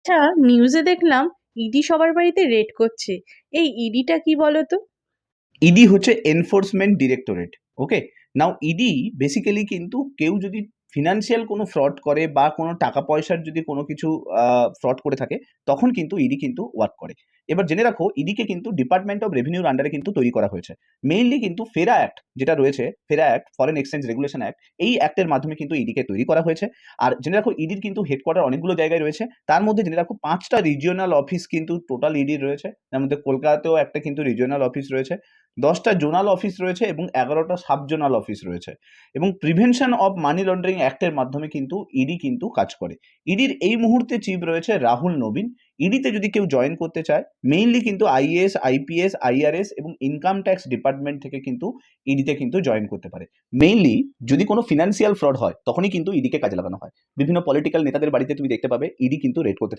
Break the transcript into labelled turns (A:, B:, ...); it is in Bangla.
A: আচ্ছা, নিউজে দেখলাম ইডি সবার বাড়িতে রেড করছে। এই ইডিটা কি বলতো?
B: ইডি হচ্ছে এনফোর্সমেন্ট ডিরেক্টরেট। ওকে, নাও ইডি বেসিক্যালি কিন্তু কেউ যদি ফিনান্সিয়াল কোনো ফ্রড করে বা কোনো টাকা পয়সার যদি কোনো কিছু ফ্রড করে থাকে, তখন কিন্তু ইডি কিন্তু ওয়ার্ক করে। এবার জেনে রাখো, ইডিকে কিন্তু ডিপার্টমেন্ট অফ রেভিনিউর আন্ডারে কিন্তু তৈরি করা হয়েছে। মেইনলি কিন্তু ফেরা অ্যাক্ট যেটা রয়েছে, ফেরা act, foreign exchange regulation act, এই অ্যাক্টের মাধ্যমে কিন্তু ইডিকে তৈরি করা হয়েছে। আর জেনে রাখো, ইডির কিন্তু হেডকোয়ার্টার অনেকগুলো জায়গায় রয়েছে। তার মধ্যে জেনে রাখো 5টা রিজিওনাল অফিস কিন্তু টোটাল ইডির রয়েছে। তার মধ্যে কলকাতাতেও একটা কিন্তু রিজিওনাল অফিস রয়েছে, 10টা জোনাল অফিস রয়েছে এবং 11টা সাব জোনাল অফিস রয়েছে। এবং প্রিভেনশন অফ মানি লন্ডারিং অ্যাক্টের মাধ্যমে কিন্তু ইডি কিন্তু কাজ করে। ইডির এই মুহূর্তে চিফ রয়েছে রাহুল নবীন। ইডিতে যদি কেউ জয়েন করতে চায়, মেইনলি কিন্তু আইএএস, আইপিএস, আইআরএস এবং ইনকাম ট্যাক্স ডিপার্টমেন্ট থেকে কিন্তু ইডিতে কিন্তু জয়েন করতে পারে। মেইনলি যদি কোনো ফিনান্সিয়াল ফ্রড হয়, তখনই কিন্তু ইডিকে কাজে লাগানো হয়। বিভিন্ন পলিটিক্যাল নেতাদের বাড়িতে তুমি দেখতে পাবে ইডি কিন্তু রেড করতে থাকে।